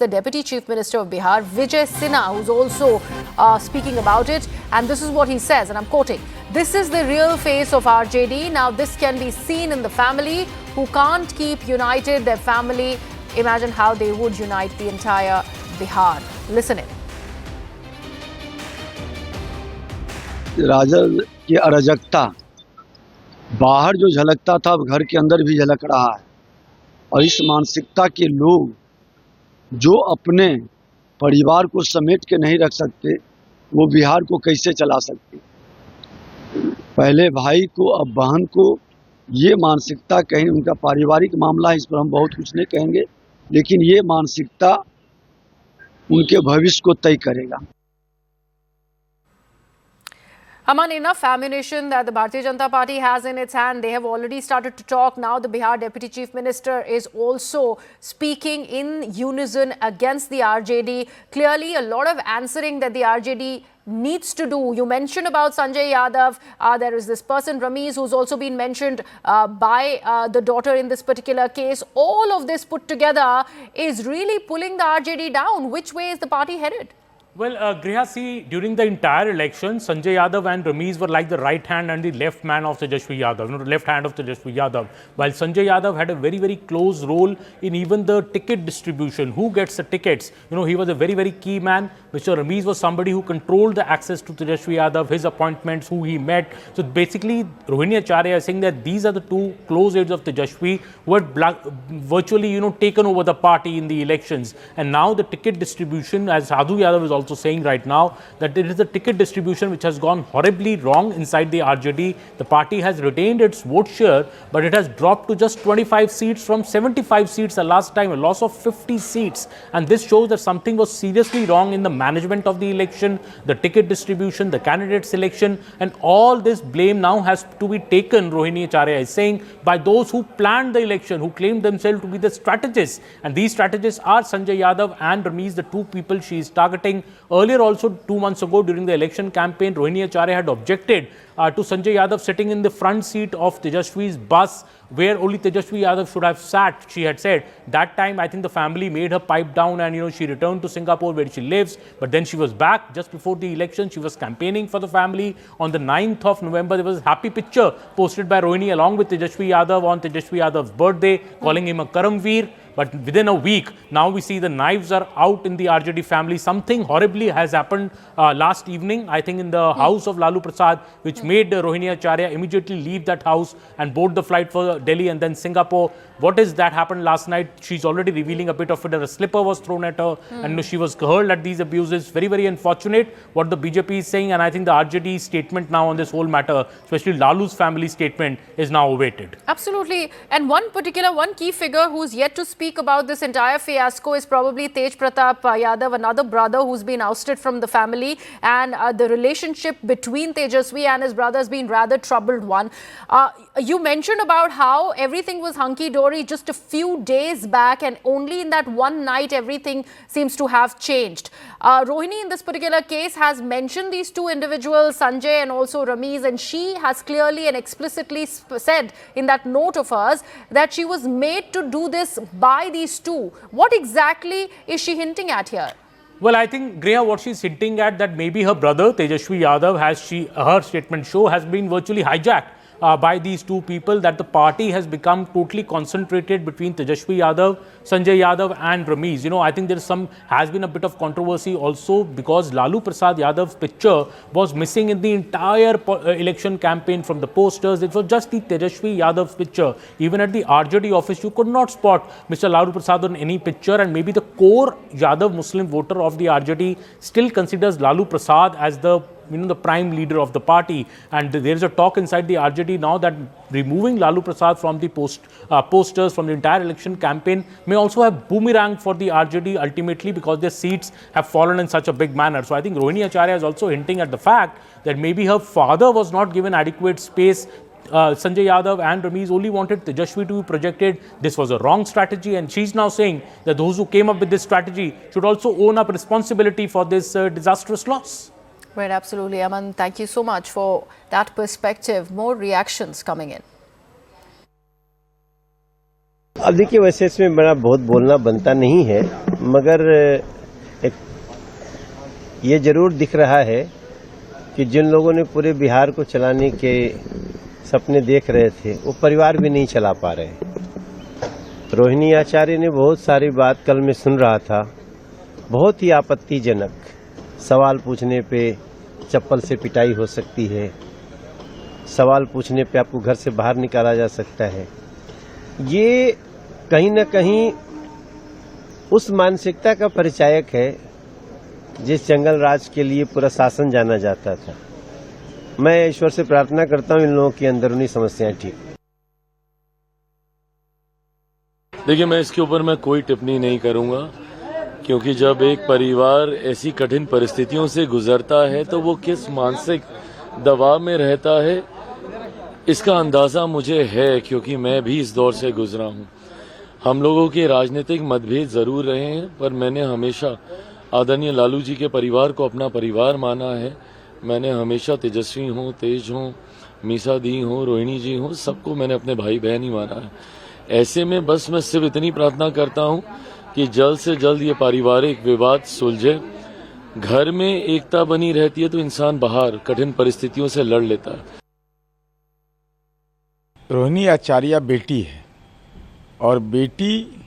the Deputy Chief Minister of Bihar, Vijay, who's also speaking about it. And this is what he says, and I'm quoting, "This is the real face of RJD. Now this can be seen in the family who can't keep united their family. Imagine how they would unite the entire Bihar." Listen in. Rajad की अराजकता बाहर जो झलकता था अब घर के अंदर भी झलक रहा है, और इस मानसिकता के लोग जो अपने परिवार को समेट के नहीं रख सकते, वो बिहार को कैसे चला सकते। पहले भाई को अब बहन को, ये मानसिकता कहीं उनका पारिवारिक मामला है, इस पर हम बहुत कुछ नहीं कहेंगे, लेकिन ये मानसिकता उनके भविष्य को तय करेगा। Aman, enough ammunition that the Bharatiya Janata Party has in its hand. They have already started to talk. Now the Bihar Deputy Chief Minister is also speaking in unison against the RJD. Clearly a lot of answering that the RJD needs to do. You mentioned about Sanjay Yadav. There is this person, Ramiz, who's also been mentioned by the daughter in this particular case. All of this put together is really pulling the RJD down. Which way is the party headed? Well, Griha, see, during the entire election, Sanjay Yadav and Ramiz were like the right hand and the left man of Tejashwi Yadav, the left hand of Tejashwi Yadav. While Sanjay Yadav had a very, very close role in even the ticket distribution. Who gets the tickets? He was a very, very key man. Mr. Ramiz was somebody who controlled the access to Tejashwi Yadav, his appointments, who he met. So basically, Rohini Acharya is saying that these are the two close aides of Tejashwi who had virtually, taken over the party in the elections. And now the ticket distribution, as Sadhu Yadav is also saying right now, that it is the ticket distribution which has gone horribly wrong inside the RJD. The party has retained its vote share, but it has dropped to just 25 seats from 75 seats the last time, a loss of 50 seats. And this shows that something was seriously wrong in the management of the election, the ticket distribution, the candidate selection, and all this blame now has to be taken, Rohini Acharya is saying, by those who planned the election, who claimed themselves to be the strategists. And these strategists are Sanjay Yadav and Ramiz, the two people she is targeting. Earlier also, 2 months ago during the election campaign, Rohini Acharya had objected to Sanjay Yadav sitting in the front seat of Tejashwi's bus, where only Tejashwi Yadav should have sat, she had said. That time, I think the family made her pipe down and, she returned to Singapore where she lives. But then she was back just before the election. She was campaigning for the family. On the 9th of November, there was a happy picture posted by Rohini along with Tejashwi Yadav on Tejashwi Yadav's birthday, calling him a Karamveer. But within a week, now we see the knives are out in the RJD family. Something horribly has happened last evening, I think in the house of Lalu Prasad, which made Rohini Acharya immediately leave that house and board the flight for Delhi and then Singapore. What is that happened last night? She's already revealing a bit of it. A slipper was thrown at her and she was hurled at these abuses. Very, very unfortunate what the BJP is saying. And I think the RJD statement now on this whole matter, especially Lalu's family statement, is now awaited. Absolutely. And one key figure who's yet to speak about this entire fiasco is probably Tej Pratap Yadav, another brother who's been ousted from the family. And the relationship between Tejaswi and his brother has been rather troubled one. You mentioned about how everything was hunky-dory just a few days back, and only in that one night everything seems to have changed. Rohini in this particular case has mentioned these two individuals, Sanjay and also Ramiz, and she has clearly and explicitly said in that note of hers that she was made to do this by these two. What exactly is she hinting at here? Well, I think, Griha, what she's hinting at, that maybe her brother, Tejashwi Yadav, her statement show, has been virtually hijacked by these two people, that the party has become totally concentrated between Tejashwi Yadav, Sanjay Yadav and Ramiz. I think has been a bit of controversy also because Lalu Prasad Yadav's picture was missing in the entire election campaign from the posters. It was just the Tejashwi Yadav's picture. Even at the RJD office, you could not spot Mr. Lalu Prasad on any picture, and maybe the core Yadav Muslim voter of the RJD still considers Lalu Prasad as the prime leader of the party. And there is a talk inside the RJD now that removing Lalu Prasad from the posters from the entire election campaign may also have boomerang for the RJD ultimately, because their seats have fallen in such a big manner. So I think Rohini Acharya is also hinting at the fact that maybe her father was not given adequate space. Sanjay Yadav and Ramiz only wanted Tejashwi to be projected. This was a wrong strategy, and she's now saying that those who came up with this strategy should also own up responsibility for this disastrous loss. Right, absolutely. Aman, thank you so much for that perspective. More reactions coming in. अब देखिए, वैसे इसमें बड़ा बहुत बोलना बनता नहीं है, मगर एक ये जरूर दिख रहा है कि जिन लोगों ने पूरे बिहार को चलाने के सपने देख रहे थे वो परिवार भी नहीं चला पा रहे। रोहिणी आचार्य ने बहुत सारी बात कल मैं सुन रहा था, बहुत ही आपत्तिजनक। सवाल पूछने पे चप्पल से पिटाई हो सकती है, सवाल पूछने पे आपको घर से बाहर निकाला जा सकता है। ये कहीं न कहीं उस मानसिकता का परिचायक है जिस जंगल राज के लिए पूरा शासन जाना जाता था। मैं ईश्वर से प्रार्थना करता हूं इन लोगों की अंदरूनी समस्याएं ठीक। देखिए, मैं इसके ऊपर मैं कोई टिप्पणी नहीं करूंगा, क्योंकि जब एक परिवार ऐसी कठिन परिस्थितियों से गुजरता है तो वो किस मानसिक दबाव में रहता है इसका अंदाजा मुझे है, क्योंकि मैं भी इस दौर से गुजरा हूं। हम लोगों के राजनीतिक मतभेद जरूर रहे हैं, पर मैंने हमेशा आदरणीय लालू जी के परिवार को अपना परिवार माना है। मैंने हमेशा तेजस्वी हों, तेज हों, मीसा दी हों, रोहिणी जी हों, सबको मैंने अपने भाई बहन ही माना है। ऐसे में बस मैं सिर्फ इतनी प्रार्थना करता हूं कि जल्द से जल्द ये पारिवारिक विवाद सुलझे। घर में एकता बनी रहती है तो इंसान बाहर कठिन परिस्थितियों से लड़ लेता है। रोहिणी आचार्य बेटी है, और बेटी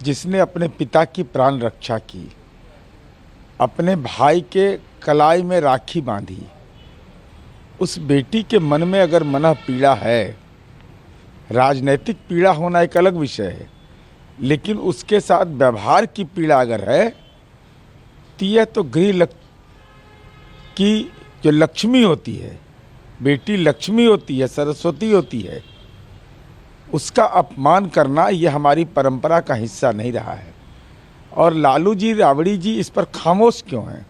जिसने अपने पिता की प्राण रक्षा की, अपने भाई के कलाई में राखी बांधी, उस बेटी के मन में अगर मनः पीड़ा है, राजनैतिक पीड़ा होना एक अलग विषय है, लेकिन उसके साथ व्यवहार की पीड़ा अगर है तो यह तो गृह की जो लक्ष्मी होती है, बेटी लक्ष्मी होती है, सरस्वती होती है, उसका अपमान करना यह हमारी परंपरा का हिस्सा नहीं रहा है। और लालू जी, राबड़ी जी इस पर खामोश क्यों हैं?